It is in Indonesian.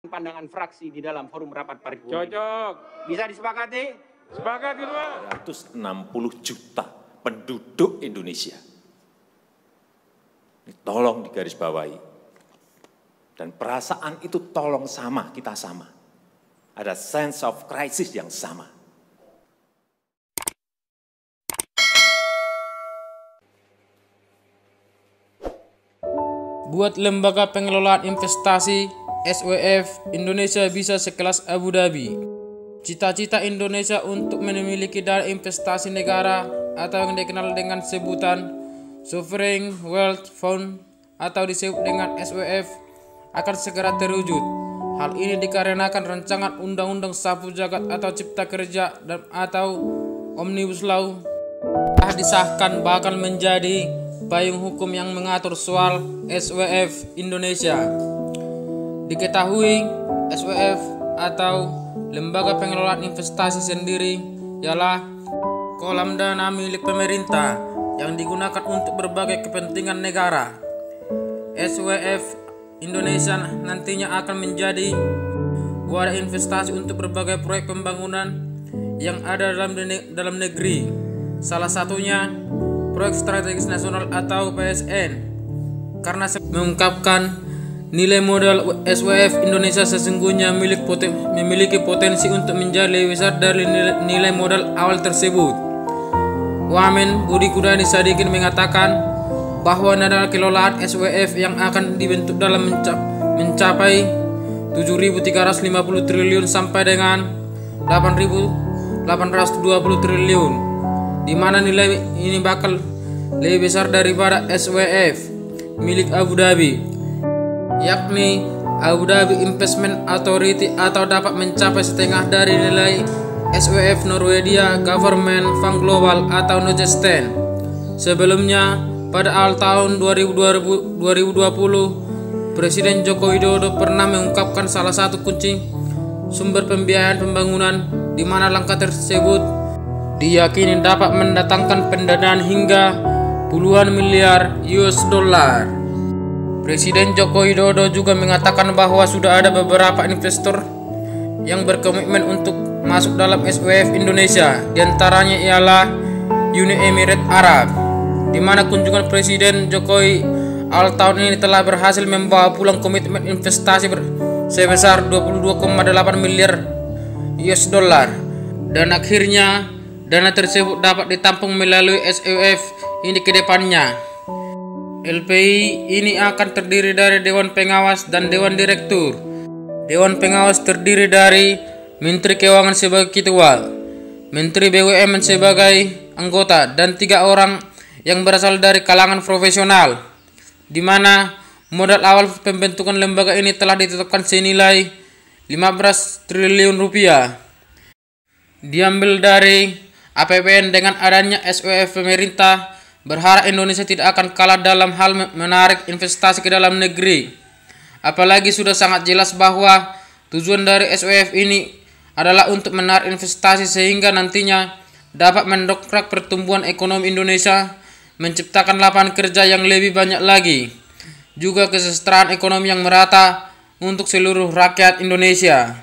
pandangan fraksi di dalam forum rapat paripurna. Cocok. Bisa disepakati? Sepakat gitu, Pak. 160 juta penduduk Indonesia. Ini tolong digarisbawahi. Dan perasaan itu tolong sama, kita sama. Ada sense of crisis yang sama. Buat lembaga pengelolaan investasi, SWF Indonesia bisa sekelas Abu Dhabi. Cita-cita Indonesia untuk memiliki dana investasi negara atau yang dikenal dengan sebutan Sovereign Wealth Fund atau disebut dengan SWF akan segera terwujud. Hal ini dikarenakan rancangan Undang-Undang Sapu Jagat atau Cipta Kerja dan atau Omnibus Law telah disahkan bakal menjadi payung hukum yang mengatur soal SWF Indonesia. Diketahui SWF atau Lembaga Pengelolaan Investasi sendiri ialah kolam dana milik pemerintah yang digunakan untuk berbagai kepentingan negara. SWF Indonesia nantinya akan menjadi wadah investasi untuk berbagai proyek pembangunan yang ada dalam negeri. Salah satunya Proyek Strategis Nasional atau PSN, karena mengungkapkan nilai modal SWF Indonesia sesungguhnya memiliki potensi untuk menjadi lebih besar dari nilai modal awal tersebut. Wamen Budi Gunadi Sadikin mengatakan bahwa dana kelolaan SWF yang akan dibentuk dalam mencapai 7.350 triliun sampai dengan 8.820 triliun, di mana nilai ini bakal lebih besar daripada SWF milik Abu Dhabi, yakni Abu Dhabi Investment Authority, atau dapat mencapai setengah dari nilai SWF Norwegia Government Fund Global atau Norgesten. Sebelumnya, pada awal tahun 2020, Presiden Joko Widodo pernah mengungkapkan salah satu kunci sumber pembiayaan pembangunan, di mana langkah tersebut diyakini dapat mendatangkan pendanaan hingga puluhan miliar US dollar. Presiden Joko Widodo juga mengatakan bahwa sudah ada beberapa investor yang berkomitmen untuk masuk dalam SWF Indonesia, diantaranya ialah Uni Emirat Arab, di mana kunjungan Presiden Jokowi awal tahun ini telah berhasil membawa pulang komitmen investasi sebesar 22,8 miliar US dollar, dan akhirnya dana tersebut dapat ditampung melalui SWF ini ke depannya. LPI ini akan terdiri dari Dewan Pengawas dan Dewan Direktur. Dewan Pengawas terdiri dari Menteri Keuangan sebagai ketua, Menteri BUMN sebagai anggota, dan 3 orang yang berasal dari kalangan profesional, di mana modal awal pembentukan lembaga ini telah ditetapkan senilai 15 triliun rupiah. Diambil dari APBN. Dengan adanya SWF, pemerintah berharap Indonesia tidak akan kalah dalam hal menarik investasi ke dalam negeri. Apalagi sudah sangat jelas bahwa tujuan dari SWF ini adalah untuk menarik investasi sehingga nantinya dapat mendongkrak pertumbuhan ekonomi Indonesia, menciptakan lapangan kerja yang lebih banyak lagi, juga kesejahteraan ekonomi yang merata untuk seluruh rakyat Indonesia.